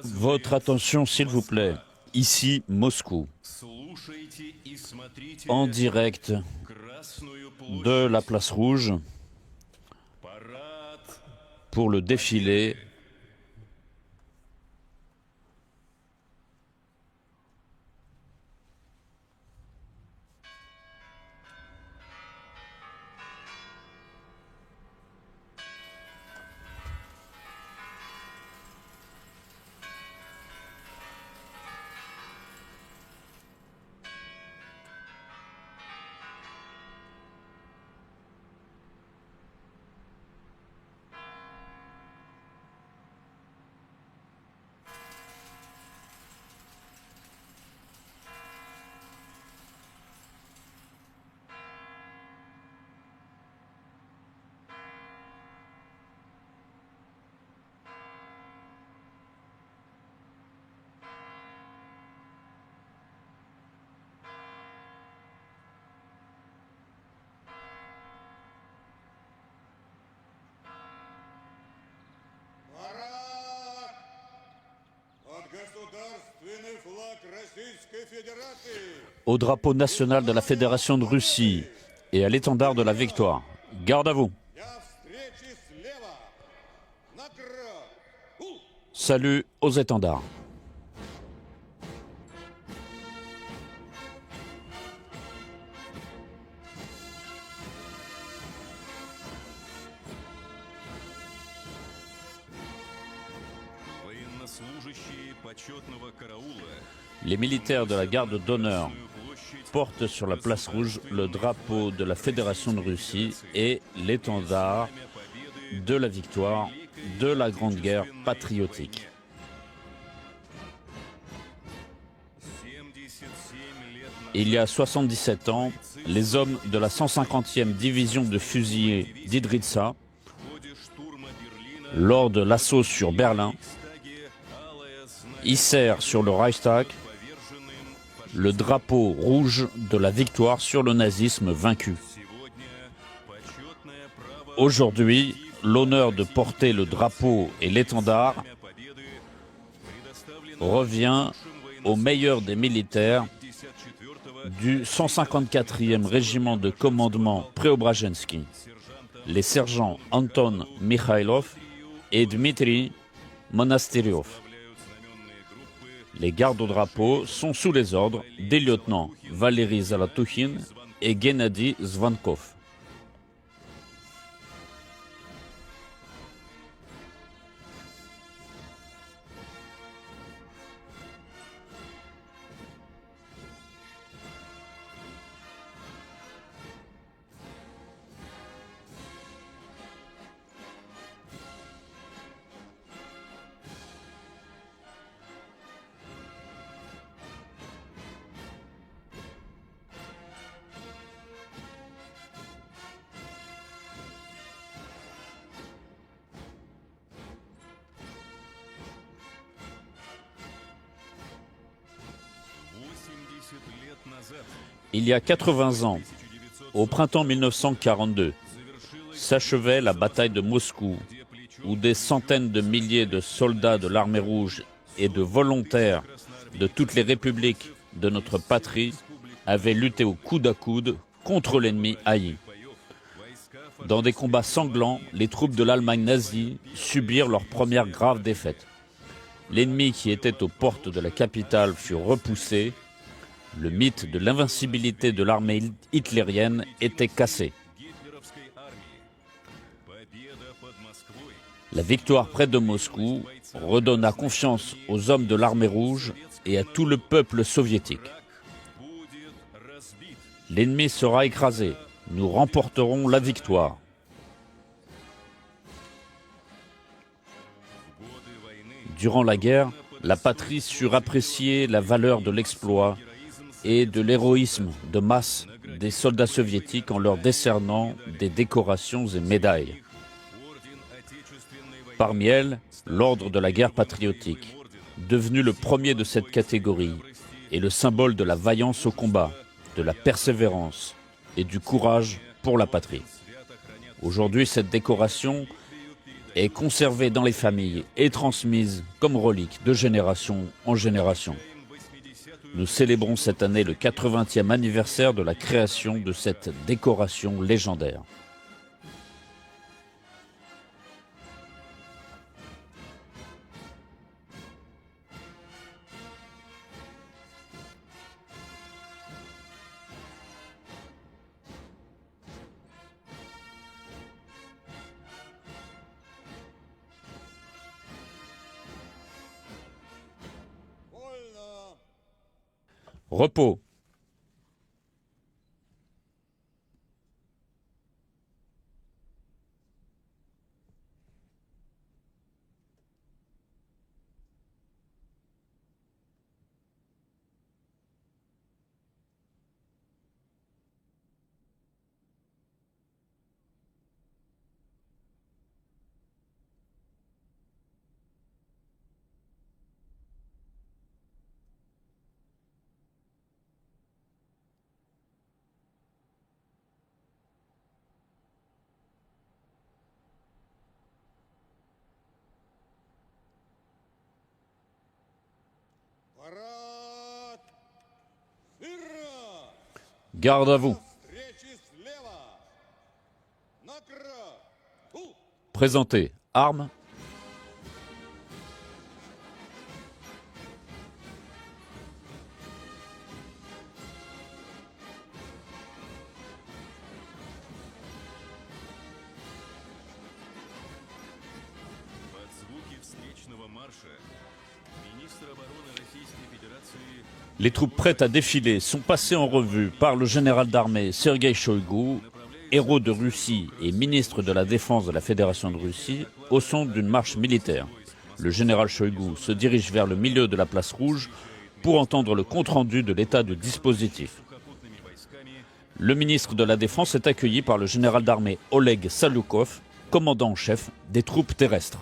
Votre attention, s'il vous plaît. Ici, Moscou. En direct de la place rouge pour le défilé au drapeau national de la Fédération de Russie et à l'étendard de la victoire. Garde à vous. Salut aux étendards. Les militaires de la garde d'honneur portent sur la place rouge le drapeau de la Fédération de Russie et l'étendard de la victoire de la Grande Guerre patriotique. Il y a 77 ans, les hommes de la 150e division de fusiliers d'Idritsa, lors de l'assaut sur Berlin, hissèrent sur le Reichstag le drapeau rouge de la victoire sur le nazisme vaincu. Aujourd'hui, l'honneur de porter le drapeau et l'étendard revient au meilleur des militaires du 154e régiment de commandement Preobrazhensky, les sergents Anton Mikhailov et Dmitri Monasteryov. Les gardes au drapeau sont sous les ordres des lieutenants Valery Zalotukhin et Gennady Zvankov. Il y a 80 ans, au printemps 1942, s'achevait la bataille de Moscou, où des centaines de milliers de soldats de l'armée rouge et de volontaires de toutes les républiques de notre patrie avaient lutté au coude à coude contre l'ennemi haï. Dans des combats sanglants, les troupes de l'Allemagne nazie subirent leur première grave défaite. L'ennemi qui était aux portes de la capitale fut repoussé. Le mythe de l'invincibilité de l'armée hitlérienne était cassé. La victoire près de Moscou redonna confiance aux hommes de l'armée rouge et à tout le peuple soviétique. L'ennemi sera écrasé. Nous remporterons la victoire. Durant la guerre, la patrie sut apprécier la valeur de l'exploit et de l'héroïsme de masse des soldats soviétiques en leur décernant des décorations et médailles. Parmi elles, l'ordre de la guerre patriotique, devenu le premier de cette catégorie, est le symbole de la vaillance au combat, de la persévérance et du courage pour la patrie. Aujourd'hui, cette décoration est conservée dans les familles et transmise comme relique de génération en génération. Nous célébrons cette année le 80e anniversaire de la création de cette décoration légendaire. Repos. Garde à vous. Présentez armes. Les troupes prêtes à défiler sont passées en revue par le général d'armée Sergueï Shoïgu, héros de Russie et ministre de la Défense de la Fédération de Russie, au son d'une marche militaire. Le général Shoïgu se dirige vers le milieu de la place rouge pour entendre le compte-rendu de l'état du dispositif. Le ministre de la Défense est accueilli par le général d'armée Oleg Saloukov, commandant en chef des troupes terrestres.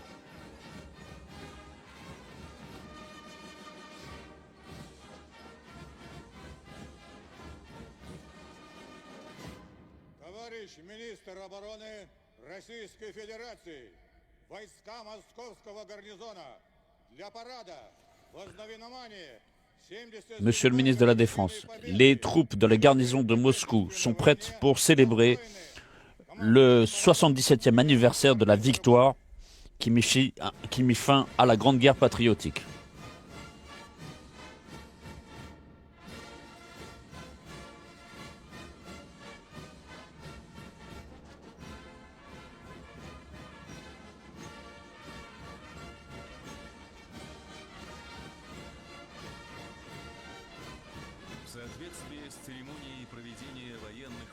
Товарищ министр обороны Российской Федерации, войска Московского гарнизона для парада Monsieur le ministre de la Défense, les troupes de la garnison de Moscou sont prêtes pour célébrer le 77e anniversaire de la victoire qui mit fin à la Grande Guerre patriotique.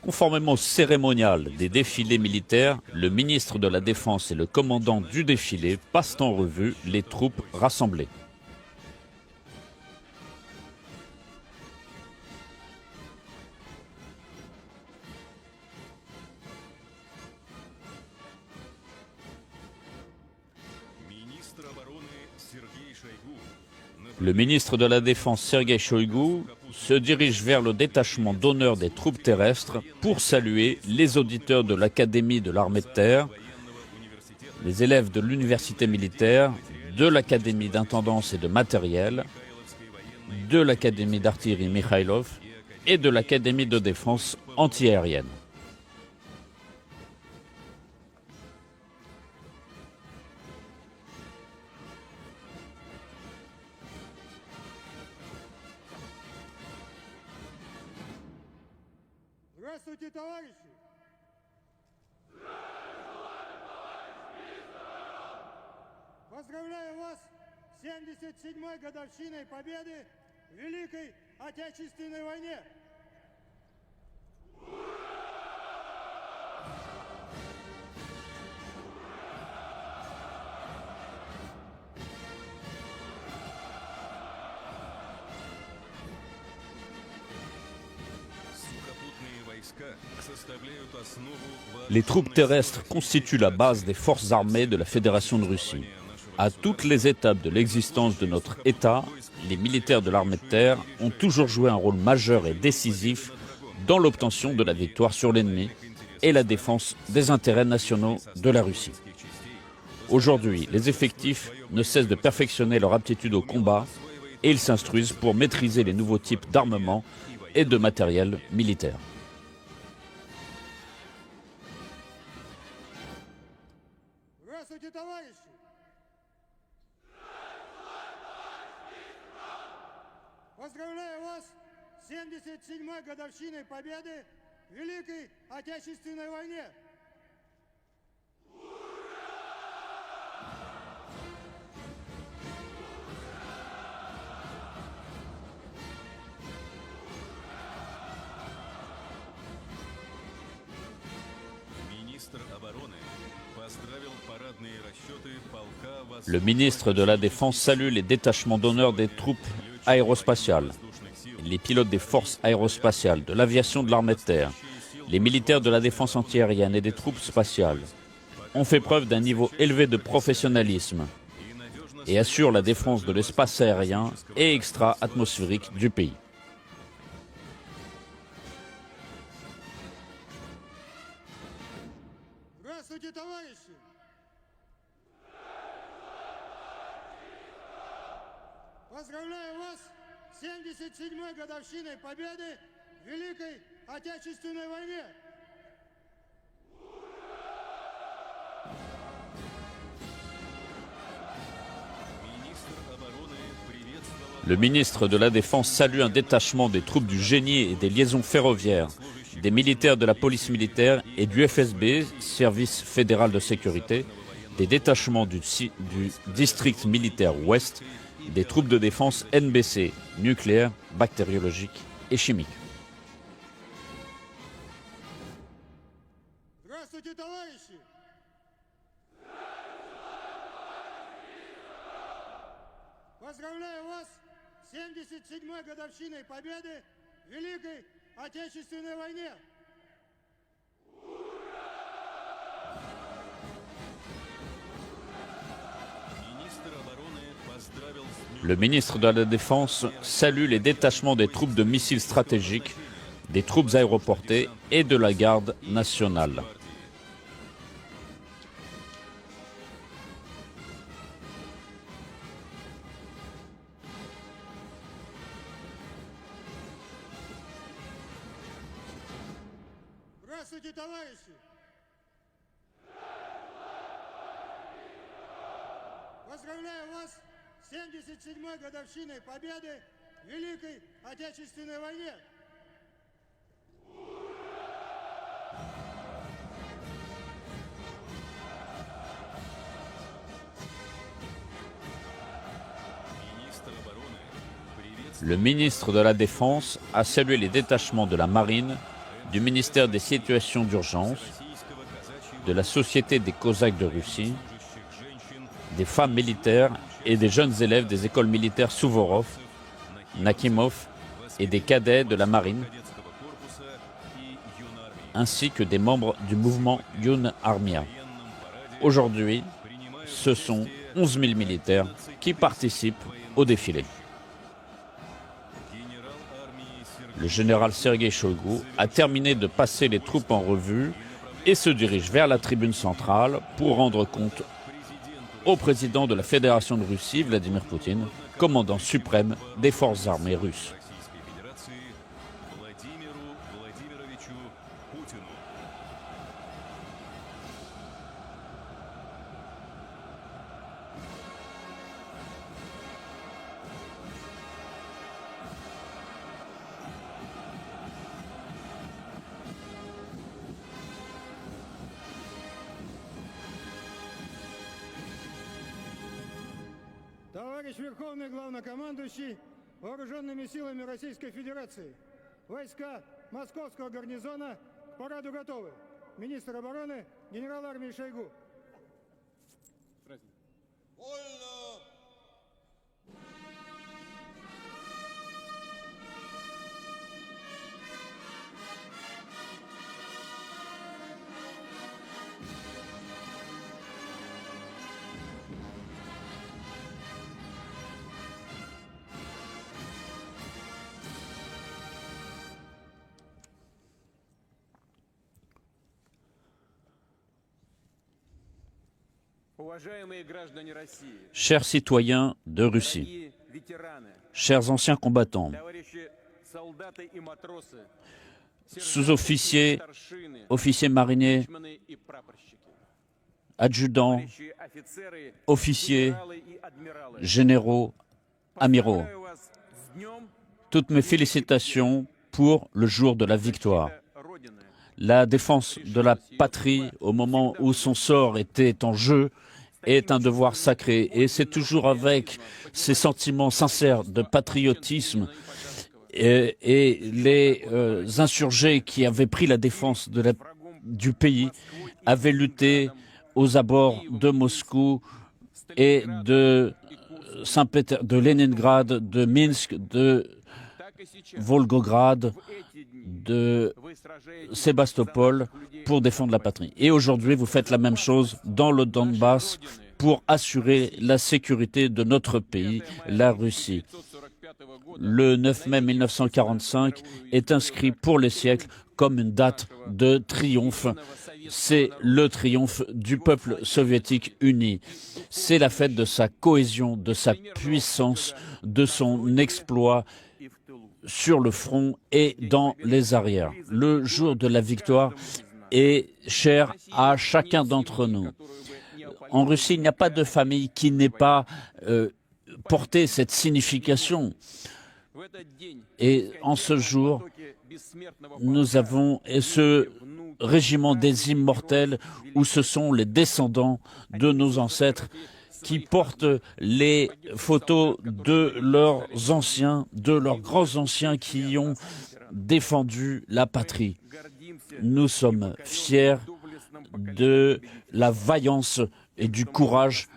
Conformément au cérémonial des défilés militaires, le ministre de la Défense et le commandant du défilé passent en revue les troupes rassemblées. Le ministre de la Défense, Sergueï Shoïgou, se dirige vers le détachement d'honneur des troupes terrestres pour saluer les auditeurs de l'Académie de l'armée de terre, les élèves de l'université militaire, de l'Académie d'intendance et de matériel, de l'Académie d'artillerie Mikhailov et de l'Académie de défense antiaérienne. Здравствуйте, товарищи! Поздравляю вас с 77-й годовщиной победы в Великой Отечественной войне! Les troupes terrestres constituent la base des forces armées de la Fédération de Russie. À toutes les étapes de l'existence de notre État, les militaires de l'armée de terre ont toujours joué un rôle majeur et décisif dans l'obtention de la victoire sur l'ennemi et la défense des intérêts nationaux de la Russie. Aujourd'hui, les effectifs ne cessent de perfectionner leur aptitude au combat et ils s'instruisent pour maîtriser les nouveaux types d'armement et de matériel militaire. Здравствуйте, товарищи! Поздравляю вас с 77-й годовщиной победы в Великой Отечественной войне! Le ministre de la Défense salue les détachements d'honneur des troupes aérospatiales, les pilotes des forces aérospatiales, de l'aviation de l'armée de terre, les militaires de la défense antiaérienne et des troupes spatiales ont fait preuve d'un niveau élevé de professionnalisme et assurent la défense de l'espace aérien et extra-atmosphérique du pays. Здравствуйте, товарищи! Поздравляю вас с 77-й годовщиной победы в Великой Отечественной войне! Le ministre de la Défense salue un détachement des troupes du génie et des liaisons ferroviaires, des militaires de la police militaire et du FSB, Service fédéral de sécurité, des détachements du district militaire ouest, des troupes de défense NBC, nucléaire, bactériologique et chimique. Здравствуйте, товарищи! Поздравляю вас с 77-й годовщиной победы в Великой Отечественной войне! Le ministre de la Défense salue les détachements des troupes de missiles stratégiques, des troupes aéroportées et de la garde nationale. Здравствуйте, товарищи! Поздравляю вас с 77-й годовщиной победы в Великой Отечественной войне! Le ministre de la Défense a salué les détachements de la Marine, du ministère des Situations d'urgence, de la Société des Cosaques de Russie, des femmes militaires et des jeunes élèves des écoles militaires Souvorov, Nakimov et des cadets de la Marine, ainsi que des membres du mouvement Yun Armia. Aujourd'hui, ce sont 11 000 militaires qui participent au défilé. Le général Sergei Shoigu a terminé de passer les troupes en revue et se dirige vers la tribune centrale pour rendre compte au président de la Fédération de Russie, Vladimir Poutine, commandant suprême des forces armées russes. Товарищ Верховный Главнокомандующий Вооруженными силами Российской Федерации, войска Московского гарнизона к параду готовы. Министр обороны генерал армии Шойгу. Chers citoyens de Russie, chers anciens combattants, sous-officiers, officiers mariniers, adjudants, officiers, généraux, amiraux, toutes mes félicitations pour le jour de la victoire. La défense de la patrie au moment où son sort était en jeu est un devoir sacré et c'est toujours avec ces sentiments sincères de patriotisme et les insurgés qui avaient pris la défense du pays avaient lutté aux abords de Moscou et de Saint-Pétersbourg, de Leningrad, de Minsk, de Volgograd, de Sébastopol pour défendre la patrie. Et aujourd'hui, vous faites la même chose dans le Donbass pour assurer la sécurité de notre pays, la Russie. Le 9 mai 1945 est inscrit pour les siècles comme une date de triomphe. C'est le triomphe du peuple soviétique uni. C'est la fête de sa cohésion, de sa puissance, de son exploit sur le front et dans les arrières. Le jour de la victoire est cher à chacun d'entre nous. En Russie, il n'y a pas de famille qui n'ait pas porté cette signification. Et en ce jour, nous avons ce régiment des immortels où ce sont les descendants de nos ancêtres qui portent les photos de leurs anciens, de leurs grands anciens qui ont défendu la patrie. Nous sommes fiers de la vaillance et du courage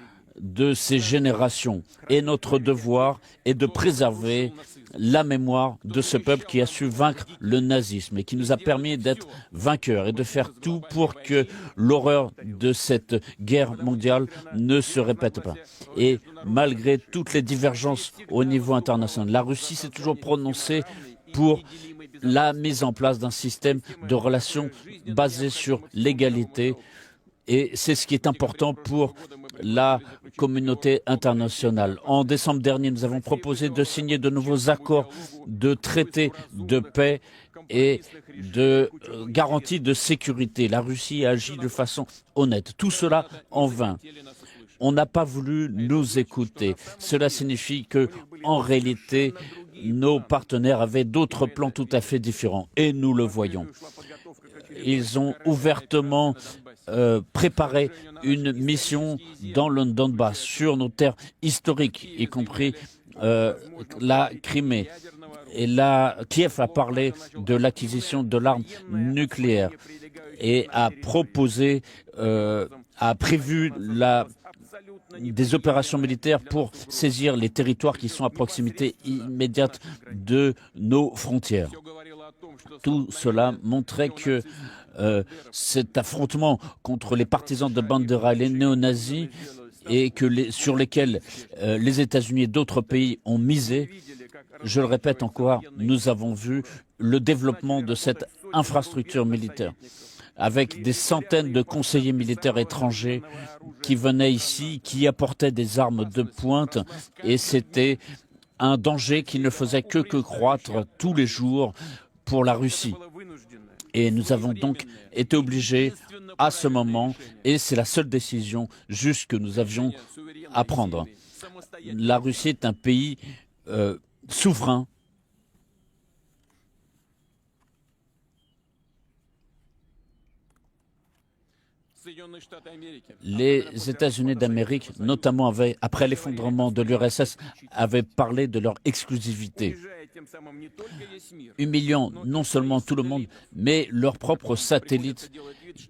de ces générations. Et notre devoir est de préserver la mémoire de ce peuple qui a su vaincre le nazisme et qui nous a permis d'être vainqueurs et de faire tout pour que l'horreur de cette guerre mondiale ne se répète pas. Et malgré toutes les divergences au niveau international, la Russie s'est toujours prononcée pour la mise en place d'un système de relations basé sur l'égalité. Et c'est ce qui est important pour la communauté internationale. En décembre dernier, nous avons proposé de signer de nouveaux accords de traités de paix et de garantie de sécurité. La Russie agit de façon honnête. Tout cela en vain. On n'a pas voulu nous écouter. Cela signifie que, en réalité, nos partenaires avaient d'autres plans tout à fait différents. Et nous le voyons. Ils ont ouvertement préparé une mission dans le Donbass, sur nos terres historiques, y compris la Crimée. Et là, Kiev a parlé de l'acquisition de l'arme nucléaire et a proposé, a prévu des opérations militaires pour saisir les territoires qui sont à proximité immédiate de nos frontières. Tout cela montrait que cet affrontement contre les partisans de Bandera et les néo-nazis et sur lesquels les États-Unis et d'autres pays ont misé, je le répète encore, nous avons vu le développement de cette infrastructure militaire avec des centaines de conseillers militaires étrangers qui venaient ici, qui apportaient des armes de pointe, et c'était un danger qui ne faisait que croître tous les jours pour la Russie. Et nous avons donc été obligés à ce moment, et c'est la seule décision juste que nous avions à prendre. La Russie est un pays souverain. Les États-Unis d'Amérique, notamment après l'effondrement de l'URSS, avaient parlé de leur exclusivité, humiliant non seulement tout le monde, mais leurs propres satellites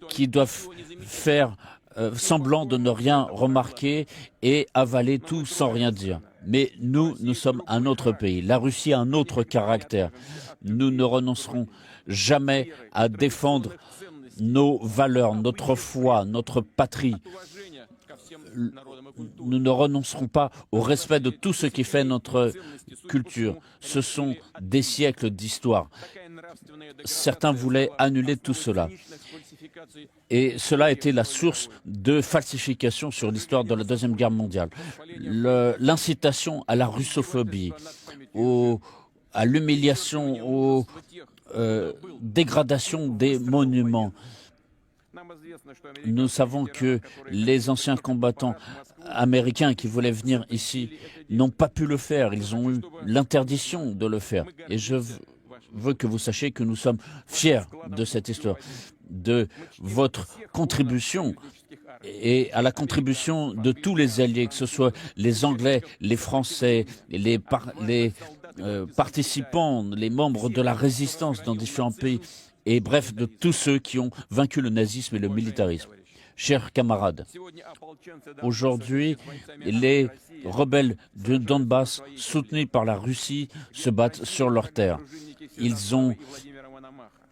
qui doivent faire semblant de ne rien remarquer et avaler tout sans rien dire. Mais nous sommes un autre pays. La Russie a un autre caractère. Nous ne renoncerons jamais à défendre nos valeurs, notre foi, notre patrie. Nous ne renoncerons pas au respect de tout ce qui fait notre culture. Ce sont des siècles d'histoire. Certains voulaient annuler tout cela. Et cela a été la source de falsifications sur l'histoire de la Deuxième Guerre mondiale. L'incitation à la russophobie, à l'humiliation, aux dégradations des monuments. Nous savons que les anciens combattants américains qui voulaient venir ici n'ont pas pu le faire. Ils ont eu l'interdiction de le faire. Et je veux que vous sachiez que nous sommes fiers de cette histoire, de votre contribution et à la contribution de tous les alliés, que ce soit les Anglais, les Français, les participants, les membres de la résistance dans différents pays, et bref, de tous ceux qui ont vaincu le nazisme et le militarisme. Chers camarades, aujourd'hui, les rebelles du Donbass, soutenus par la Russie, se battent sur leurs terres. Ils ont,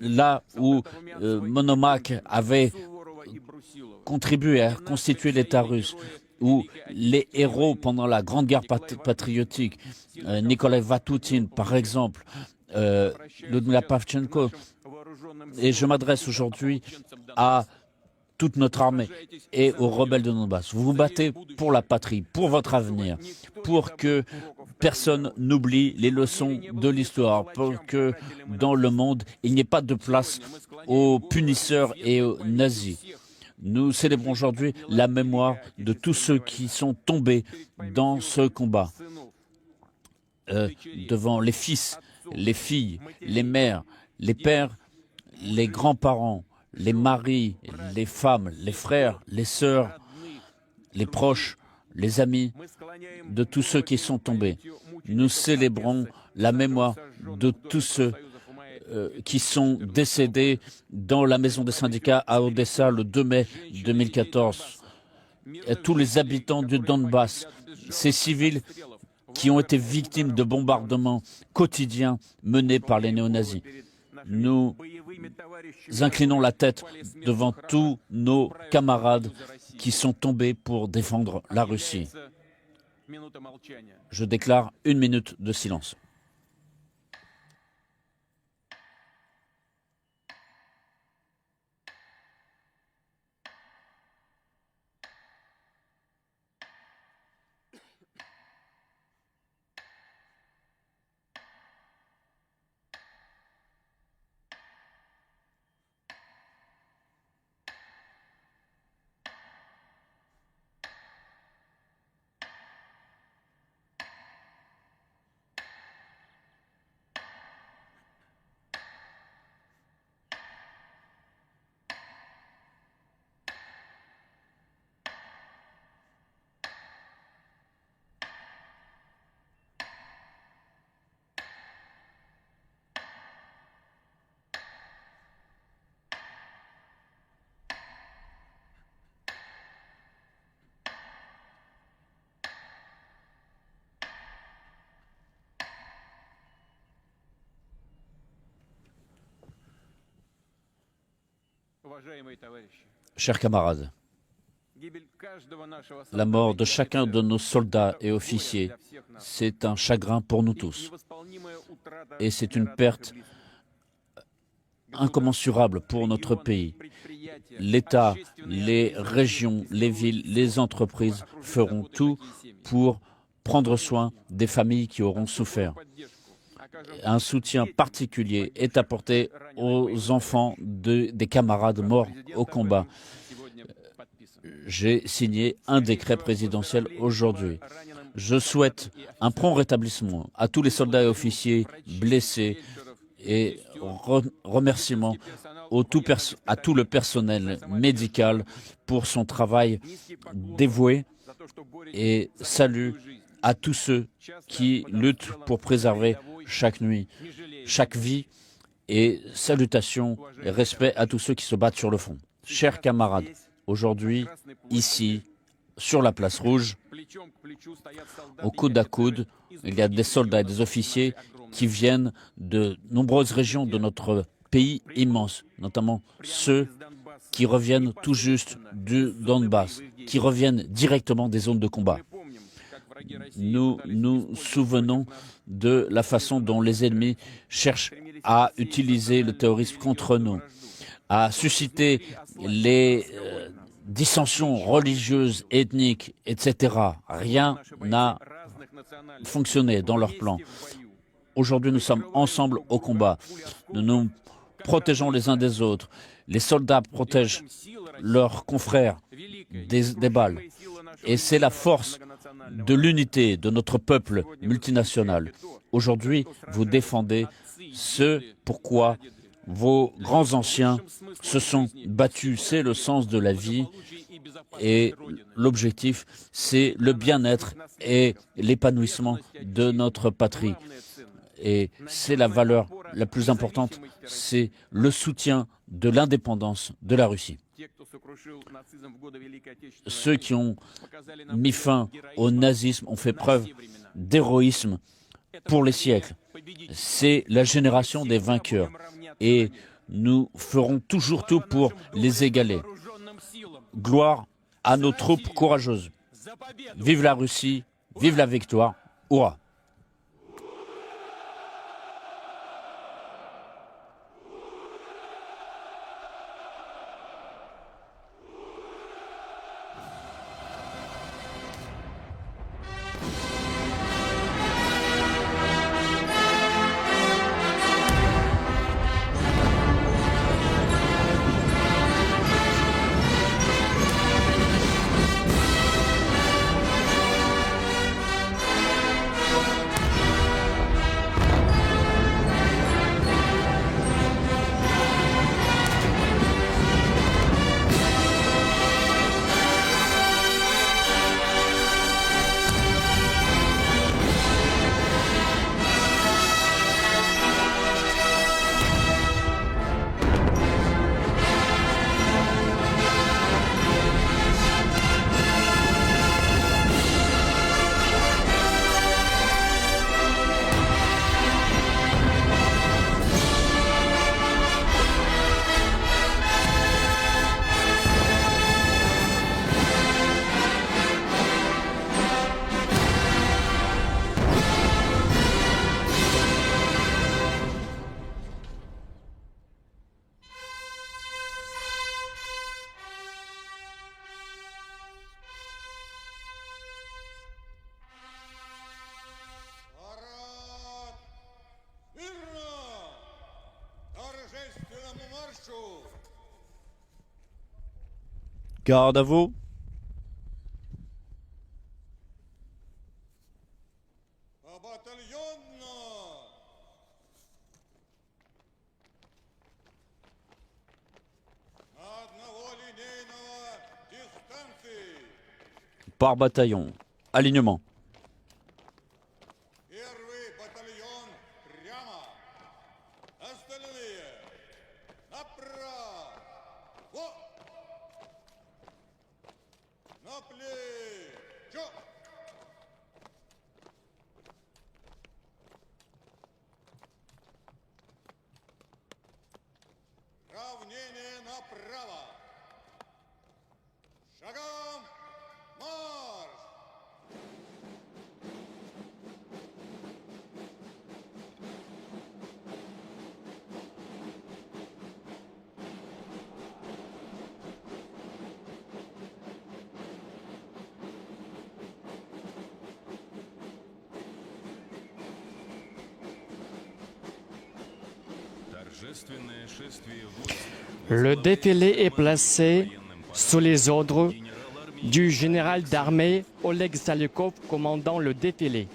là où Monomakh avait contribué à constituer l'État russe, où les héros pendant la Grande Guerre patriotique, Nikolai Vatutin par exemple, Ludmila Pavchenko, et je m'adresse aujourd'hui à toute notre armée et aux rebelles de Donbass. Vous vous battez pour la patrie, pour votre avenir, pour que personne n'oublie les leçons de l'histoire, pour que dans le monde, il n'y ait pas de place aux punisseurs et aux nazis. Nous célébrons aujourd'hui la mémoire de tous ceux qui sont tombés dans ce combat. Devant les fils, les filles, les mères, les pères, les grands-parents, les maris, les femmes, les frères, les sœurs, les proches, les amis de tous ceux qui sont tombés. Nous célébrons la mémoire de tous ceux qui sont décédés dans la maison des syndicats à Odessa le 2 mai 2014. Et tous les habitants du Donbass, ces civils qui ont été victimes de bombardements quotidiens menés par les néo-nazis. Nous inclinons la tête devant tous nos camarades qui sont tombés pour défendre la Russie. Je déclare 1 minute de silence. Chers camarades, la mort de chacun de nos soldats et officiers, c'est un chagrin pour nous tous. Et c'est une perte incommensurable pour notre pays. L'État, les régions, les villes, les entreprises feront tout pour prendre soin des familles qui auront souffert. Un soutien particulier est apporté aux enfants des camarades morts au combat. J'ai signé un décret présidentiel aujourd'hui. Je souhaite un prompt rétablissement à tous les soldats et officiers blessés et remerciements à tout le personnel médical pour son travail dévoué et salut à tous ceux qui luttent pour préserver chaque nuit, chaque vie et salutations et respect à tous ceux qui se battent sur le front. Chers camarades, aujourd'hui, ici, sur la place rouge, au coude à coude, il y a des soldats et des officiers qui viennent de nombreuses régions de notre pays immense, notamment ceux qui reviennent tout juste du Donbass, qui reviennent directement des zones de combat. Nous nous souvenons de la façon dont les ennemis cherchent à utiliser le terrorisme contre nous, à susciter les dissensions religieuses, ethniques, etc. Rien n'a fonctionné dans leur plan. Aujourd'hui, nous sommes ensemble au combat. Nous nous protégeons les uns des autres. Les soldats protègent leurs confrères des balles. Et c'est la force de l'unité de notre peuple multinational. Aujourd'hui, vous défendez ce pourquoi vos grands anciens se sont battus. C'est le sens de la vie et l'objectif, c'est le bien-être et l'épanouissement de notre patrie. Et c'est la valeur la plus importante, c'est le soutien de l'indépendance de la Russie. Ceux qui ont mis fin au nazisme ont fait preuve d'héroïsme pour les siècles. C'est la génération des vainqueurs et nous ferons toujours tout pour les égaler. Gloire à nos troupes courageuses. Vive la Russie, vive la victoire, hurrah! Garde à vous. Par bataillon. Alignement. направо. Шагом марш! Le défilé est placé sous les ordres du général d'armée Oleg Salykov, commandant le défilé.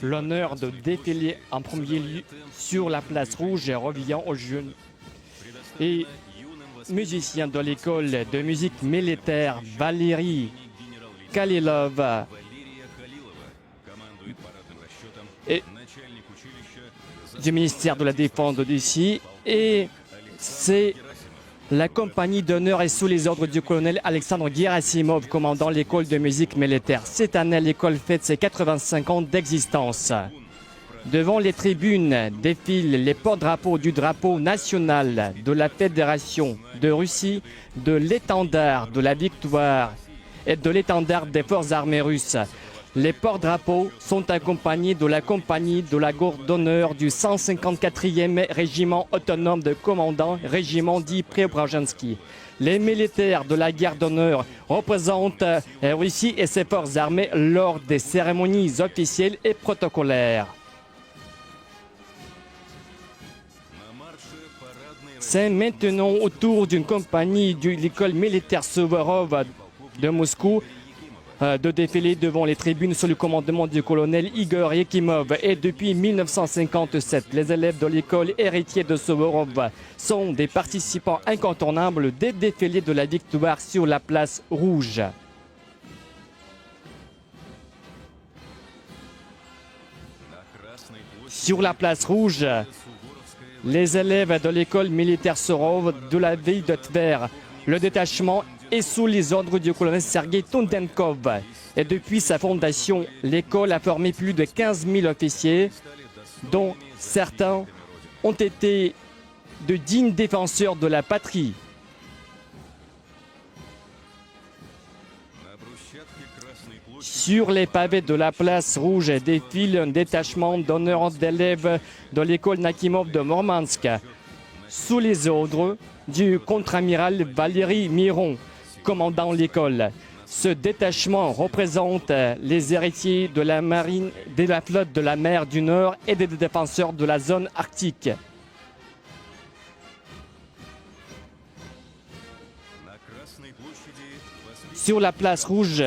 L'honneur de défiler en premier lieu sur la place rouge revient aux jeunes et musiciens de l'école de musique militaire Valérie Kalilov et du ministère de la Défense de Russie, et c'est la compagnie d'honneur est sous les ordres du colonel Alexandre Gerasimov, commandant l'école de musique militaire. Cette année, l'école fête ses 85 ans d'existence. Devant les tribunes défilent les porte-drapeaux du drapeau national de la Fédération de Russie, de l'étendard de la victoire et de l'étendard des forces armées russes. Les porte-drapeaux sont accompagnés de la compagnie de la garde d'honneur du 154e régiment autonome de commandant, régiment dit Preobrazhensky. Les militaires de la garde d'honneur représentent la Russie et ses forces armées lors des cérémonies officielles et protocolaires. C'est maintenant au tour d'une compagnie de l'école militaire Suvorov de Moscou de défiler devant les tribunes sous le commandement du colonel Igor Yakimov. Et depuis 1957, les élèves de l'école héritier de Suvorov sont des participants incontournables des défilés de la victoire sur la place rouge. Sur la place rouge, les élèves de l'école militaire Suvorov de la ville de Tver, le détachement est sous les ordres du colonel Sergei Tondenkov. Et depuis sa fondation, l'école a formé plus de 15 000 officiers, dont certains ont été de dignes défenseurs de la patrie. Sur les pavés de la place rouge défile un détachement d'honneur d'élèves de l'école Nakimov de Mormansk, sous les ordres du contre-amiral Valéry Miron, commandant l'école. Ce détachement représente les héritiers de la marine, de la flotte de la mer du Nord et des défenseurs de la zone arctique. Sur la place rouge,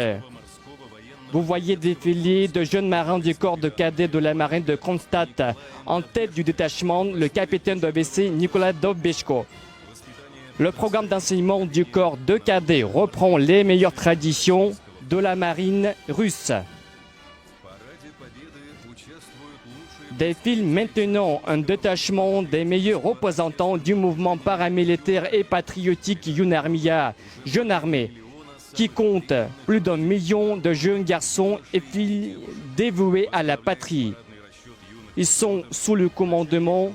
vous voyez défiler de jeunes marins du corps de cadets de la marine de Kronstadt. En tête du détachement, le capitaine de WC Nicolas Dovbeshko. Le programme d'enseignement du corps de cadets reprend les meilleures traditions de la marine russe. Défile maintenant un détachement des meilleurs représentants du mouvement paramilitaire et patriotique Younarmia, jeune armée, qui compte plus d'1 million de jeunes garçons et filles dévoués à la patrie. Ils sont sous le commandement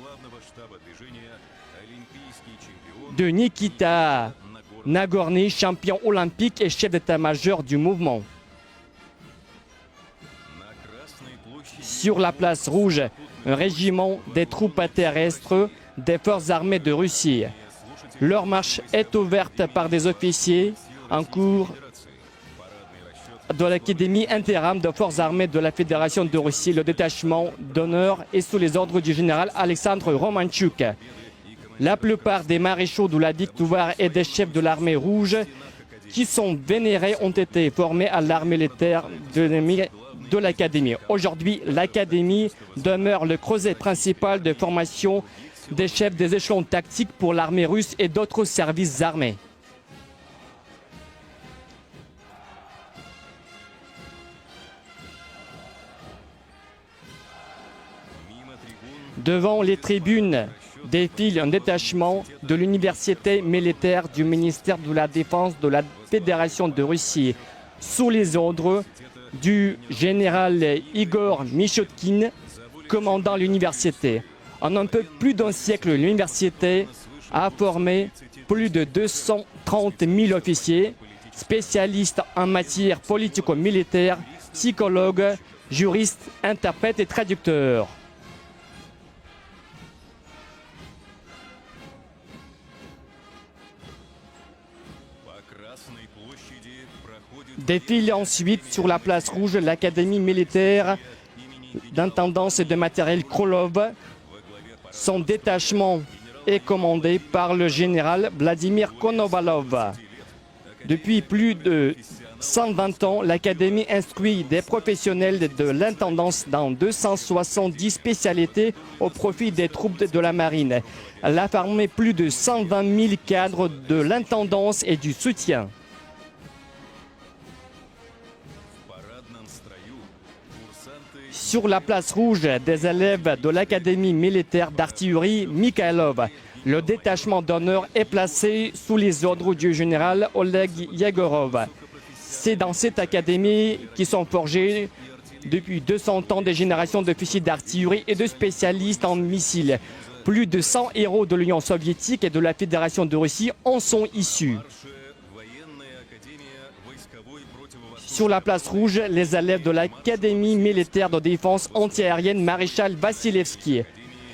de Nikita Nagorny, champion olympique et chef d'état-major du mouvement. Sur la place rouge, un régiment des troupes terrestres des forces armées de Russie. Leur marche est ouverte par des officiers en cours de l'Académie intérim de forces armées de la Fédération de Russie. Le détachement d'honneur est sous les ordres du général Alexandre Romanchuk. La plupart des maréchaux de la victoire et des chefs de l'armée rouge qui sont vénérés ont été formés à l'armée militaire de l'Académie. Aujourd'hui, l'Académie demeure le creuset principal de formation des chefs des échelons tactiques pour l'armée russe et d'autres services armés. Devant les tribunes défile un détachement de l'université militaire du ministère de la Défense de la Fédération de Russie, sous les ordres du général Igor Michotkine, commandant l'université. En un peu plus d'un siècle, l'université a formé plus de 230 000 officiers, spécialistes en matière politico-militaire, psychologues, juristes, interprètes et traducteurs. Défile ensuite sur la place rouge l'Académie militaire d'intendance et de matériel Krolov. Son détachement est commandé par le général Vladimir Konovalov. Depuis plus de 120 ans, l'Académie instruit des professionnels de l'intendance dans 270 spécialités au profit des troupes de la marine. Elle a formé plus de 120 000 cadres de l'intendance et du soutien. Sur la place rouge des élèves de l'Académie militaire d'artillerie Mikhailov, le détachement d'honneur est placé sous les ordres du général Oleg Yegorov. C'est dans cette académie qui sont forgés depuis 200 ans des générations d'officiers d'artillerie et de spécialistes en missiles. Plus de 100 héros de l'Union soviétique et de la Fédération de Russie en sont issus. Sur la place rouge, les élèves de l'Académie militaire de défense antiaérienne Maréchal Vassilevski.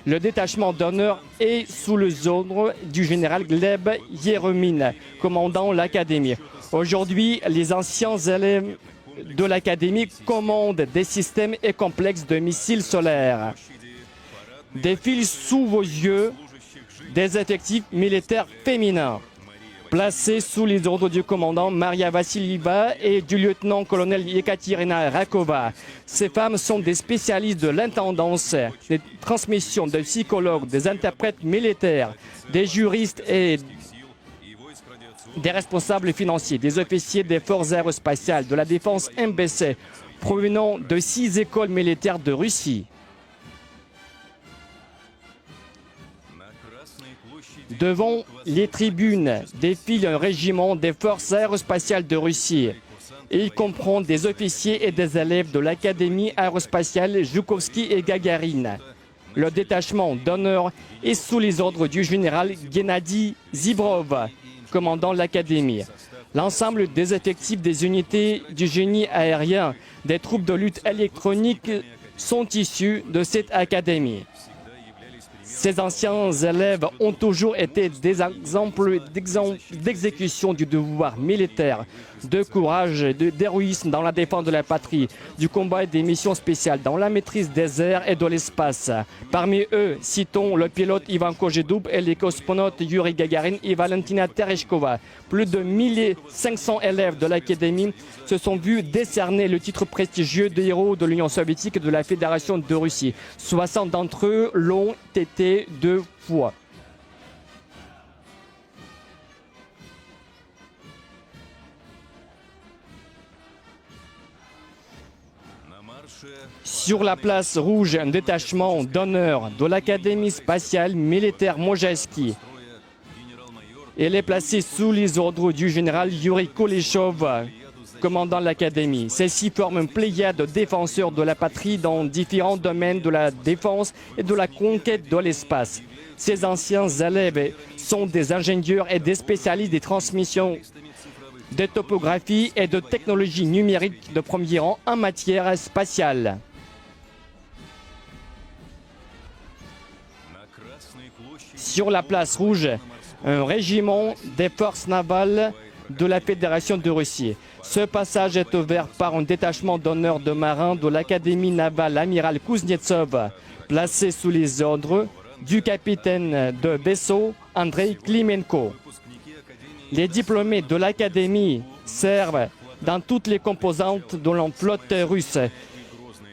Le détachement d'honneur est sous les ordres du général Gleb Yeremin, commandant l'Académie. Aujourd'hui, les anciens élèves de l'Académie commandent des systèmes et complexes de missiles solaires. Défilent sous vos yeux des effectifs militaires féminins, placés sous les ordres du commandant Maria Vassilieva et du lieutenant-colonel Yekaterina Rakova. Ces femmes sont des spécialistes de l'intendance, des transmissions, des psychologues, des interprètes militaires, des juristes et des responsables financiers, des officiers des forces aérospatiales, de la défense MBC, provenant de 6 écoles militaires de Russie. Devant les tribunes défile un régiment des forces aérospatiales de Russie. Il comprend des officiers et des élèves de l'Académie aérospatiale Joukovski et Gagarine. Le détachement d'honneur est sous les ordres du général Gennady Zibrov, commandant l'Académie. L'ensemble des effectifs des unités du génie aérien des troupes de lutte électronique sont issus de cette académie. Ces anciens élèves ont toujours été des exemples d'exécution du devoir militaire, de courage et d'héroïsme dans la défense de la patrie, du combat et des missions spéciales dans la maîtrise des airs et de l'espace. Parmi eux, citons le pilote Ivan Kozedoub et les cosmonautes Yuri Gagarin et Valentina Tereshkova. Plus de 1500 élèves de l'Académie se sont vus décerner le titre prestigieux de héros de l'Union soviétique et de la Fédération de Russie. 60 d'entre eux l'ont été 2 fois. Sur la place rouge, un détachement d'honneur de l'Académie spatiale militaire Mojaïski. Elle est placée sous les ordres du général Yuri Kuleshov, commandant l'Académie. Celle-ci forme une pléiade de défenseurs de la patrie dans différents domaines de la défense et de la conquête de l'espace. Ces anciens élèves sont des ingénieurs et des spécialistes des transmissions, de topographie et de technologie numérique de premier rang en matière spatiale. Sur la place rouge, un régiment des forces navales de la Fédération de Russie. Ce passage est ouvert par un détachement d'honneur de marins de l'Académie navale amiral Kuznetsov, placé sous les ordres du capitaine de vaisseau Andrei Klimenko. Les diplômés de l'Académie servent dans toutes les composantes de la flotte russe.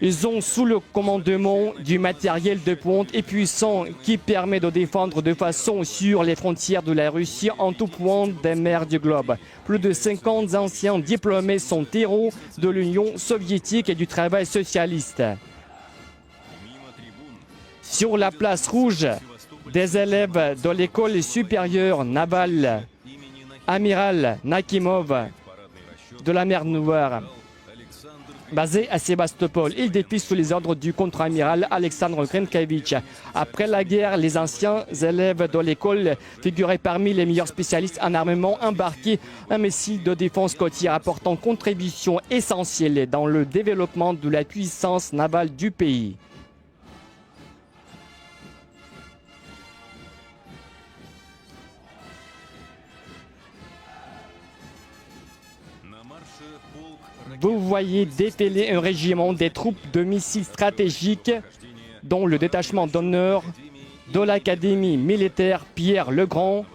Ils ont sous le commandement du matériel de pointe et puissant qui permet de défendre de façon sûre les frontières de la Russie en tout point des mers du globe. Plus de 50 anciens diplômés sont héros de l'Union soviétique et du travail socialiste. Sur la place rouge, des élèves de l'école supérieure navale Amiral Nakimov de la mer Noire, basé à Sébastopol. Il défile sous les ordres du contre-amiral Alexandre Krenkevich. Après la guerre, les anciens élèves de l'école figuraient parmi les meilleurs spécialistes en armement embarqués, un missile de défense côtière apportant contribution essentielle dans le développement de la puissance navale du pays. Vous voyez défiler un régiment des troupes de missiles stratégiques, dont le détachement d'honneur de l'Académie militaire Pierre Legrand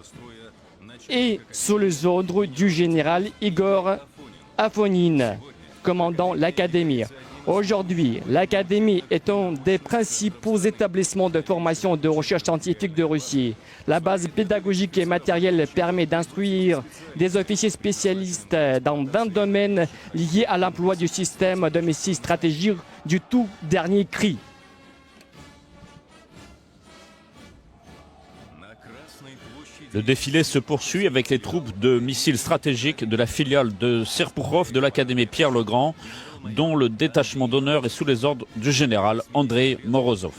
et sous les ordres du général Igor Afonine, commandant l'Académie. Aujourd'hui, l'Académie est un des principaux établissements de formation et de recherche scientifique de Russie. La base pédagogique et matérielle permet d'instruire des officiers spécialistes dans 20 domaines liés à l'emploi du système de missiles stratégiques du tout dernier cri. Le défilé se poursuit avec les troupes de missiles stratégiques de la filiale de Serpukhov de l'Académie Pierre Legrand, dont le détachement d'honneur est sous les ordres du général Andrei Morozov.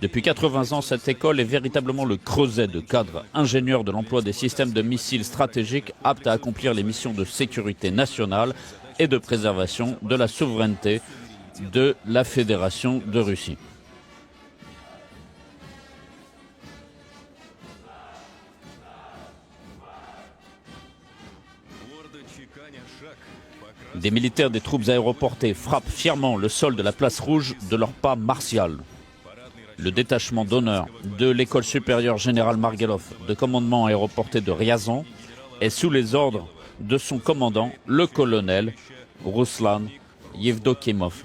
Depuis 80 ans, cette école est véritablement le creuset de cadres ingénieurs de l'emploi des systèmes de missiles stratégiques aptes à accomplir les missions de sécurité nationale et de préservation de la souveraineté de la Fédération de Russie. Des militaires des troupes aéroportées frappent fièrement le sol de la place rouge de leur pas martial. Le détachement d'honneur de l'école supérieure générale Margelov de commandement aéroporté de Ryazan est sous les ordres de son commandant, le colonel Ruslan Yevdokimov.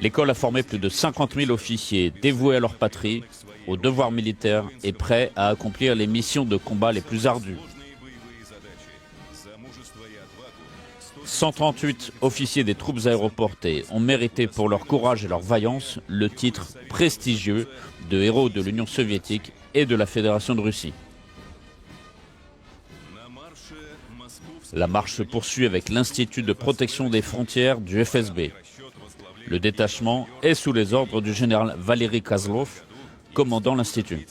L'école a formé plus de 50 000 officiers dévoués à leur patrie, au devoir militaire et prêts à accomplir les missions de combat les plus ardues. 138 officiers des troupes aéroportées ont mérité pour leur courage et leur vaillance le titre prestigieux de héros de l'Union soviétique et de la Fédération de Russie. La marche se poursuit avec l'Institut de protection des frontières du FSB. Le détachement est sous les ordres du général Valéry Kozlov, commandant l'Institut.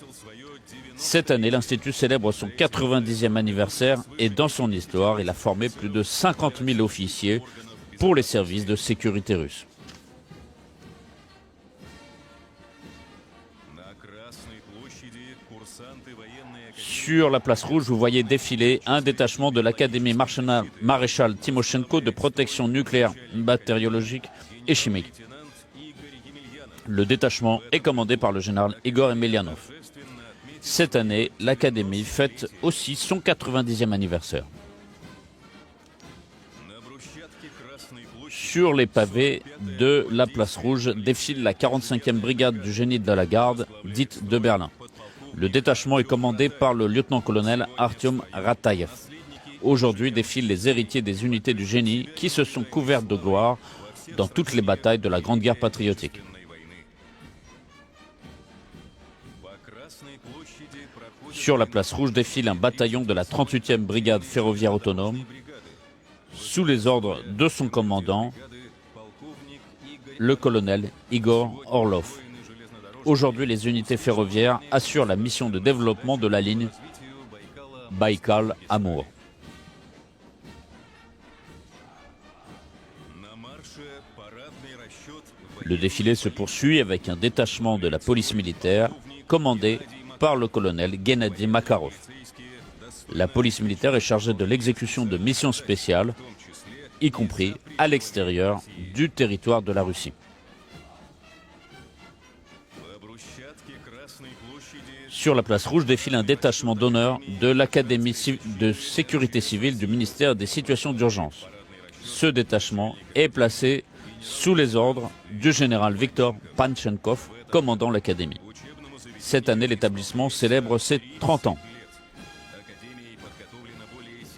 Cette année, l'Institut célèbre son 90e anniversaire et dans son histoire, il a formé plus de 50 000 officiers pour les services de sécurité russes. Sur la place rouge, vous voyez défiler un détachement de l'Académie maréchal Timoshenko de protection nucléaire, bactériologique et chimique. Le détachement est commandé par le général Igor Emelianov. Cette année, l'Académie fête aussi son 90e anniversaire. Sur les pavés de la place rouge défile la 45e brigade du génie de la garde, dite de Berlin. Le détachement est commandé par le lieutenant-colonel Artyom Ratayev. Aujourd'hui défilent les héritiers des unités du génie qui se sont couvertes de gloire dans toutes les batailles de la Grande Guerre patriotique. Sur la place rouge défile un bataillon de la 38e brigade ferroviaire autonome sous les ordres de son commandant, le colonel Igor Orlov. Aujourd'hui, les unités ferroviaires assurent la mission de développement de la ligne Baïkal-Amour. Le défilé se poursuit avec un détachement de la police militaire commandé par le colonel Gennady Makarov. La police militaire est chargée de l'exécution de missions spéciales, y compris à l'extérieur du territoire de la Russie. Sur la place rouge défile un détachement d'honneur de l'Académie de sécurité civile du ministère des situations d'urgence. Ce détachement est placé sous les ordres du général Viktor Panchenkov, commandant l'Académie. Cette année, l'établissement célèbre ses 30 ans.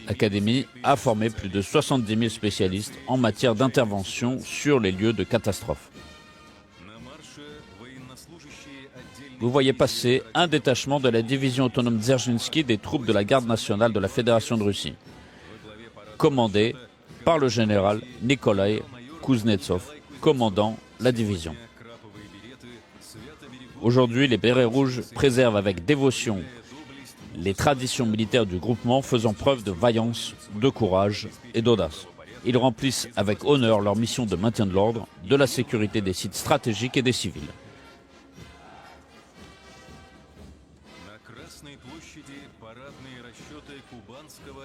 L'Académie a formé plus de 70 000 spécialistes en matière d'intervention sur les lieux de catastrophe. vous voyez passer un détachement de la division autonome Dzerzhinsky des troupes de la garde nationale de la Fédération de Russie, commandé par le général Nikolai Kuznetsov, commandant la division. Aujourd'hui, les bérets rouges préservent avec dévotion les traditions militaires du groupement, faisant preuve de vaillance, de courage et d'audace. Ils remplissent avec honneur leur mission de maintien de l'ordre, de la sécurité des sites stratégiques et des civils.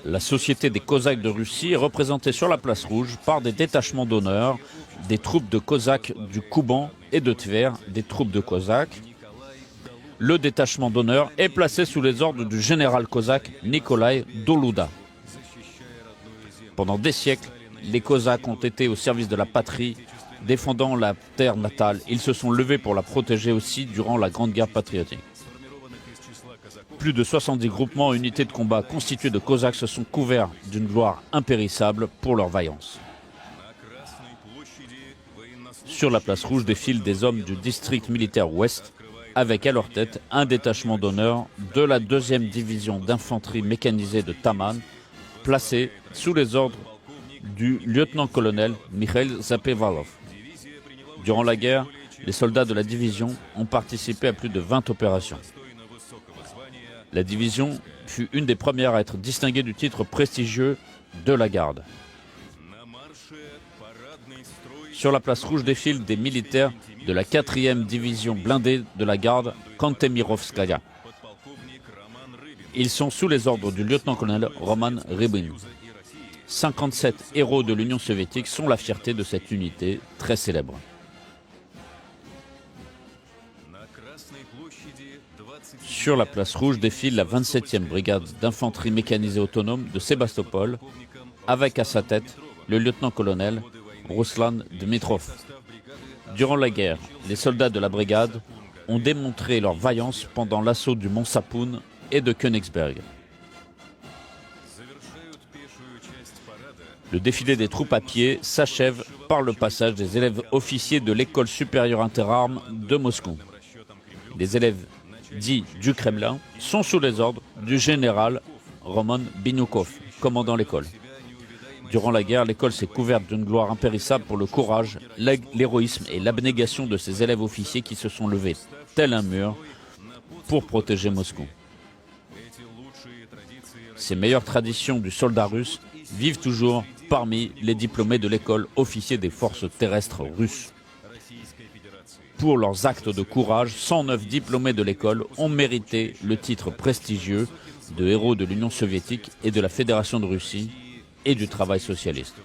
La Société des Cosaques de Russie est représentée sur la place rouge par des détachements d'honneur, des troupes de Cosaques du Kouban et de Tver, des troupes de Cosaques. Le détachement d'honneur est placé sous les ordres du général cosaque Nikolai Doluda. Pendant des siècles, les Cosaques ont été au service de la patrie, défendant la terre natale. Ils se sont levés pour la protéger aussi durant la Grande Guerre patriotique. Plus de 70 groupements et unités de combat constitués de Cosaques se sont couverts d'une gloire impérissable pour leur vaillance. Sur la place rouge défilent des hommes du district militaire ouest, avec à leur tête un détachement d'honneur de la 2e division d'infanterie mécanisée de Taman, placé sous les ordres du lieutenant-colonel Mikhail Zapevalov. Durant la guerre, les soldats de la division ont participé à plus de 20 opérations. La division fut une des premières à être distinguée du titre prestigieux de la garde. Sur la place rouge défilent des militaires de la 4e division blindée de la garde Kantemirovskaya. Ils sont sous les ordres du lieutenant-colonel Roman Rybin. 57 héros de l'Union soviétique sont la fierté de cette unité très célèbre. Sur la place rouge défile la 27e brigade d'infanterie mécanisée autonome de Sébastopol, avec à sa tête le lieutenant-colonel Ruslan Dmitrov. Durant la guerre, les soldats de la brigade ont démontré leur vaillance pendant l'assaut du mont Sapoun et de Königsberg. Le défilé des troupes à pied s'achève par le passage des élèves officiers de l'école supérieure interarmes de Moscou. Les élèves dits du Kremlin sont sous les ordres du général Roman Binyukov, commandant l'école. Durant la guerre, l'école s'est couverte d'une gloire impérissable pour le courage, l'héroïsme et l'abnégation de ces élèves officiers qui se sont levés tel un mur pour protéger Moscou. Ces meilleures traditions du soldat russe vivent toujours parmi les diplômés de l'école officier des forces terrestres russes. Pour leurs actes de courage, 109 diplômés de l'école ont mérité le titre prestigieux de héros de l'Union soviétique et de la Fédération de Russie et du travail socialiste.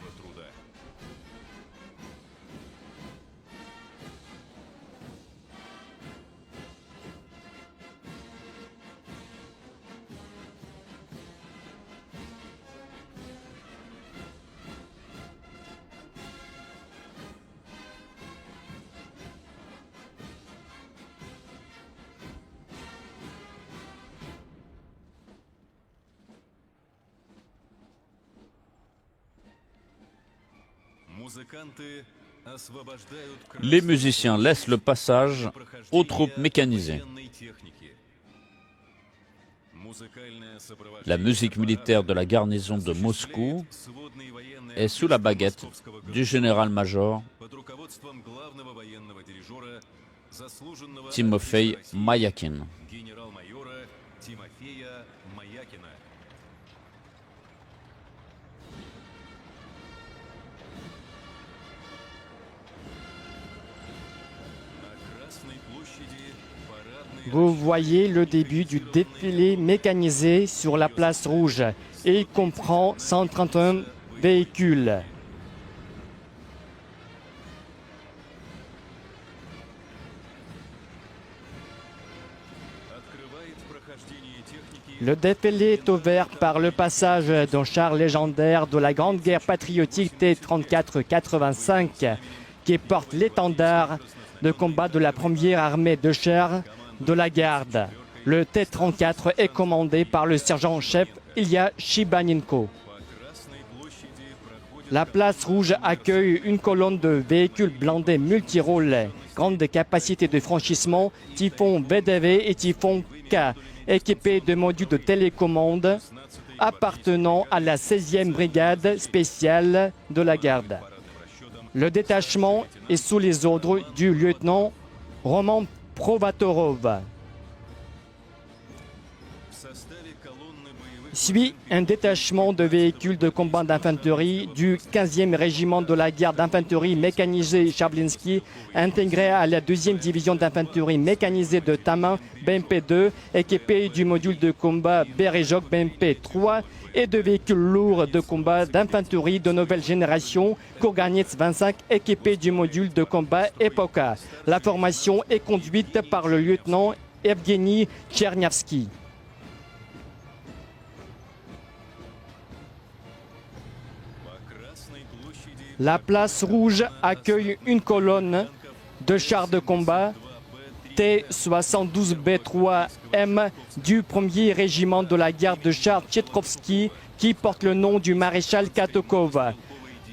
Les musiciens laissent le passage aux troupes mécanisées. La musique militaire de la garnison de Moscou est sous la baguette du général-major Timofey Mayakin. Vous voyez le début du défilé mécanisé sur la place rouge et il comprend 131 véhicules. Le défilé est ouvert par le passage d'un char légendaire de la Grande Guerre patriotique T-34-85 qui porte l'étendard de combat de la première armée de chars de la garde. Le T-34 est commandé par le sergent-chef Ilya Shibanenko. La place rouge accueille une colonne de véhicules blindés multirôles, grande capacité de franchissement, Typhon VDV et Typhon K, équipés de modules de télécommande appartenant à la 16e brigade spéciale de la garde. Le détachement est sous les ordres du lieutenant Roman Provatorov. Suit un détachement de véhicules de combat d'infanterie du 15e régiment de la garde d'infanterie mécanisée Chablinsky, intégré à la 2e division d'infanterie mécanisée de Taman BMP-2, équipé du module de combat Berejok BMP-3 et de véhicules lourds de combat d'infanterie de nouvelle génération Kurganets 25, équipé du module de combat Epoka. La formation est conduite par le lieutenant Evgeny Tcherniavsky. La place rouge accueille une colonne de chars de combat T-72B3M du 1er régiment de la garde de chars Tchetkovski qui porte le nom du maréchal Katokov.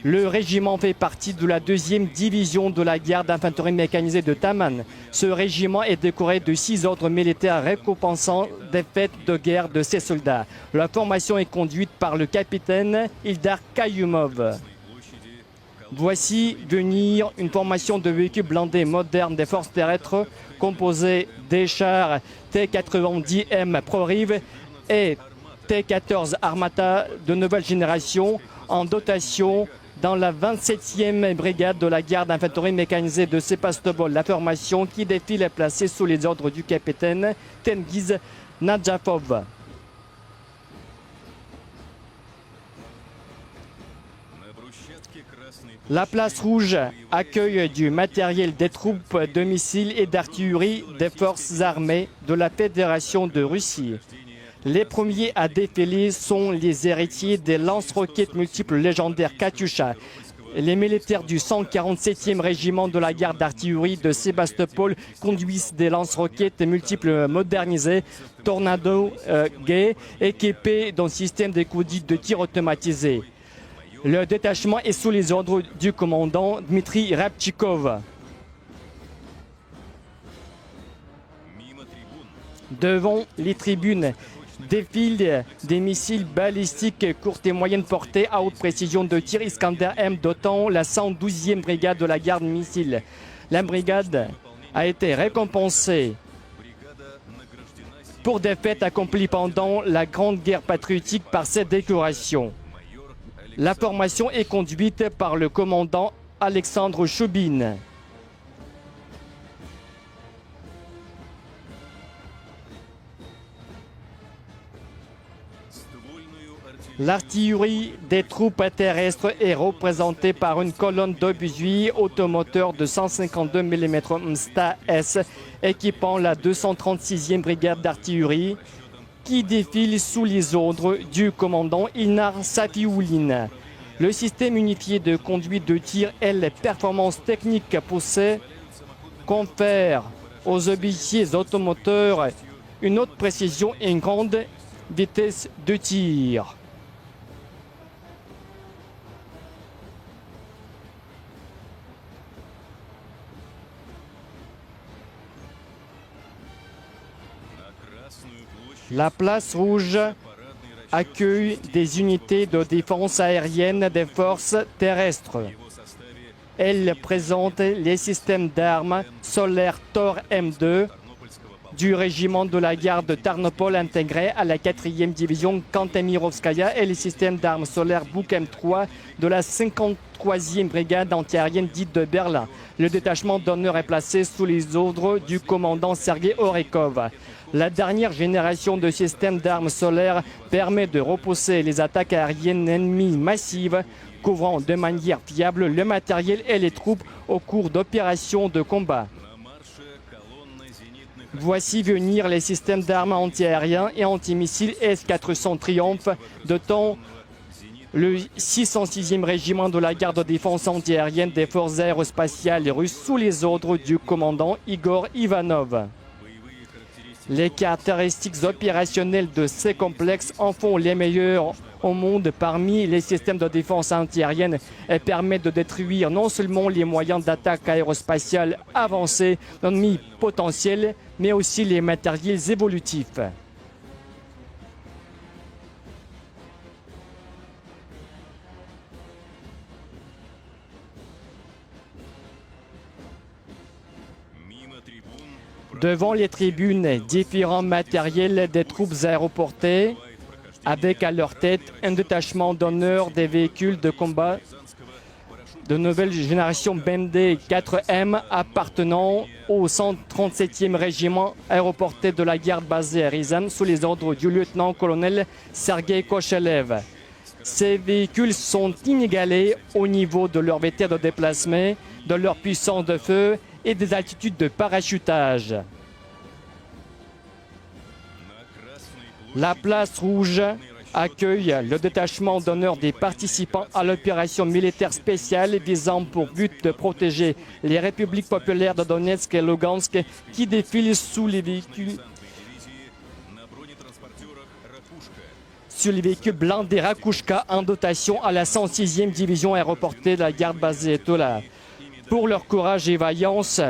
Le régiment fait partie de la 2e division de la garde d'infanterie mécanisée de Taman. Ce régiment est décoré de 6 ordres militaires récompensant des fêtes de guerre de ses soldats. La formation est conduite par le capitaine Ildar Kayumov. Voici venir une formation de véhicules blindés modernes des forces terrestres composée des chars T-90M ProRiv et T-14 Armata de nouvelle génération en dotation dans la 27e brigade de la garde d'infanterie mécanisée de Sébastopol. La formation qui défile est placée sous les ordres du capitaine Tengiz Nadjafov. La place rouge accueille du matériel des troupes de missiles et d'artillerie des forces armées de la Fédération de Russie. Les premiers à défiler sont les héritiers des lance-roquettes multiples légendaires Katyusha. Les militaires du 147e régiment de la garde d'artillerie de Sébastopol conduisent des lance-roquettes multiples modernisés Tornado Gay équipés d'un système de conduite de tir automatisé. Le détachement est sous les ordres du commandant Dmitri Rabchikov. Devant les tribunes défilent des missiles balistiques courte et moyenne portée à haute précision de tir Iskander-M dotant la 112e brigade de la garde missile. La brigade a été récompensée pour des fêtes accomplies pendant la Grande Guerre patriotique par cette décoration. La formation est conduite par le commandant Alexandre Choubine. L'artillerie des troupes terrestres est représentée par une colonne d'obusiers automoteur de 152 mm MSTA-S équipant la 236e brigade d'artillerie qui défile sous les ordres du commandant Ilnar Safioulin. Le système unifié de conduite de tir et les performances techniques poussées confèrent aux obusiers automoteurs une haute précision et une grande vitesse de tir. La place rouge accueille des unités de défense aérienne des forces terrestres. Elle présente les systèmes d'armes solaires Tor M2 du régiment de la garde de Tarnopol intégré à la 4e division Kantemirovskaya et les systèmes d'armes solaires Buk M3 de la 53e brigade antiaérienne dite de Berlin. Le détachement d'honneur est placé sous les ordres du commandant Sergei Orekov. La dernière génération de systèmes d'armes solaires permet de repousser les attaques aériennes ennemies massives, couvrant de manière fiable le matériel et les troupes au cours d'opérations de combat. Voici venir les systèmes d'armes antiaériens et antimissiles S-400 Triumph dotant le 606e régiment de la garde de défense antiaérienne des forces aérospatiales russes sous les ordres du commandant Igor Ivanov. Les caractéristiques opérationnelles de ces complexes en font les meilleures au monde parmi les systèmes de défense antiaérienne et permet de détruire non seulement les moyens d'attaque aérospatiale avancés d'ennemis potentiels, mais aussi les matériels évolutifs. Devant les tribunes, différents matériels des troupes aéroportées, avec à leur tête un détachement d'honneur des véhicules de combat de nouvelle génération BMD 4M appartenant au 137e régiment aéroporté de la garde basée à Ryazan sous les ordres du lieutenant-colonel Sergei Kochelev. Ces véhicules sont inégalés au niveau de leur vitesse de déplacement, de leur puissance de feu et des altitudes de parachutage. La place rouge accueille le détachement d'honneur des participants à l'opération militaire spéciale visant pour but de protéger les républiques populaires de Donetsk et Lugansk qui défilent sous les véhicules blindés Rakushka en dotation à la 106e division aéroportée de la garde basée à Tola. Pour leur courage et vaillance,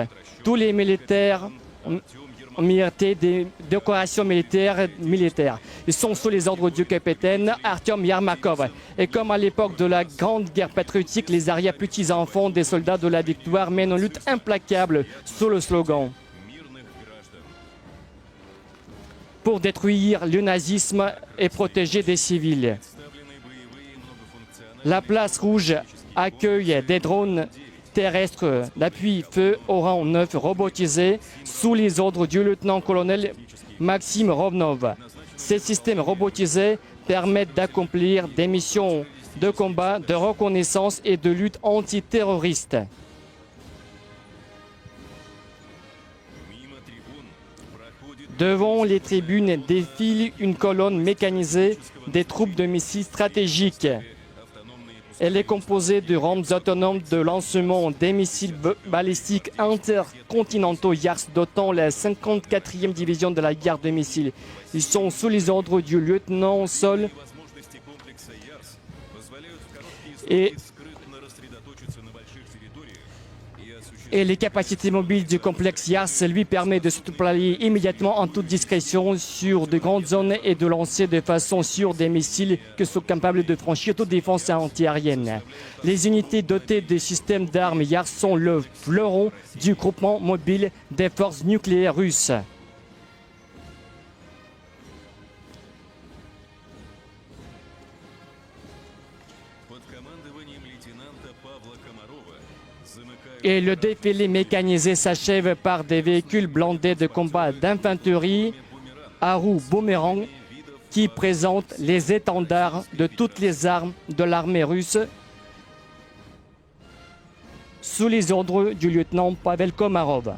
tous les militaires ont mérité des décorations militaires. Ils sont sous les ordres du capitaine Artyom Yermakov. Et comme à l'époque de la Grande Guerre patriotique, les arrière-petits-enfants des soldats de la victoire mènent une lutte implacable sous le slogan pour détruire le nazisme et protéger des civils. La place rouge accueille des drones terrestres d'appui feu au rang 9 robotisés sous les ordres du lieutenant-colonel Maxime Rovnov. Ces systèmes robotisés permettent d'accomplir des missions de combat, de reconnaissance et de lutte antiterroriste. Devant les tribunes défile une colonne mécanisée des troupes de missiles stratégiques. Elle est composée de rampes autonomes de lancement des missiles balistiques intercontinentaux Yars dotant la 54e division de la garde de missiles. Ils sont sous les ordres du lieutenant Sol et les capacités mobiles du complexe Yars lui permettent de se déployer immédiatement en toute discrétion sur de grandes zones et de lancer de façon sûre des missiles qui sont capables de franchir toute défense antiaérienne. Les unités dotées de systèmes d'armes Yars sont le fleuron du groupement mobile des forces nucléaires russes. Et le défilé mécanisé s'achève par des véhicules blindés de combat d'infanterie à roues boomerang qui présentent les étendards de toutes les armes de l'armée russe sous les ordres du lieutenant Pavel Komarov.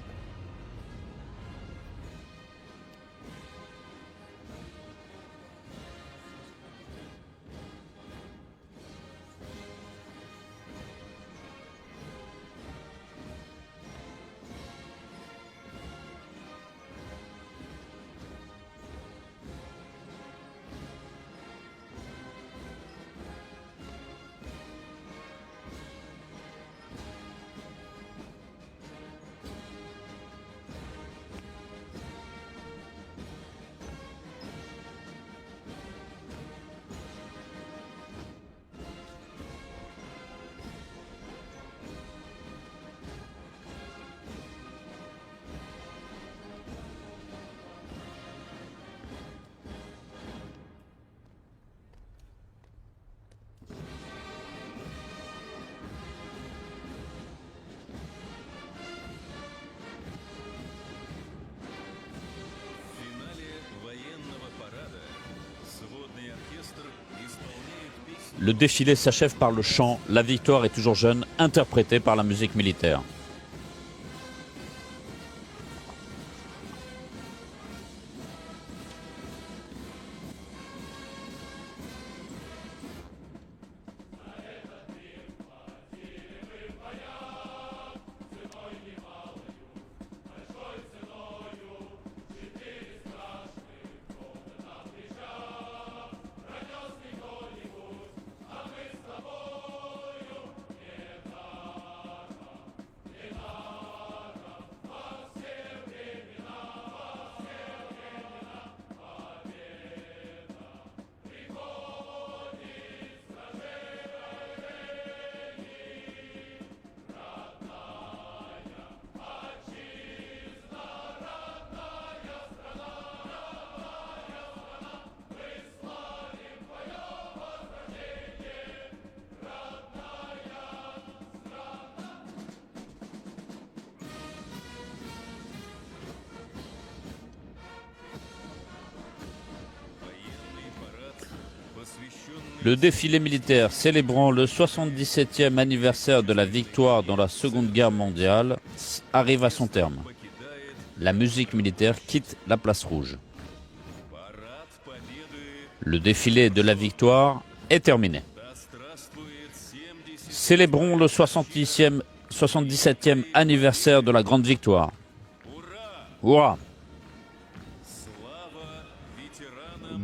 Le défilé s'achève par le chant « La victoire est toujours jeune » interprété par la musique militaire. Le défilé militaire célébrant le 77e anniversaire de la victoire dans la Seconde Guerre mondiale arrive à son terme. La musique militaire quitte la place rouge. Le défilé de la victoire est terminé. Célébrons le 77e anniversaire de la grande victoire. Hurrah!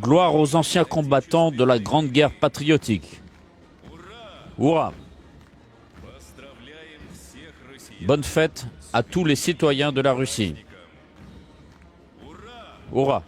Gloire aux anciens combattants de la Grande Guerre patriotique. Hurrah! Bonne fête à tous les citoyens de la Russie. Hurrah!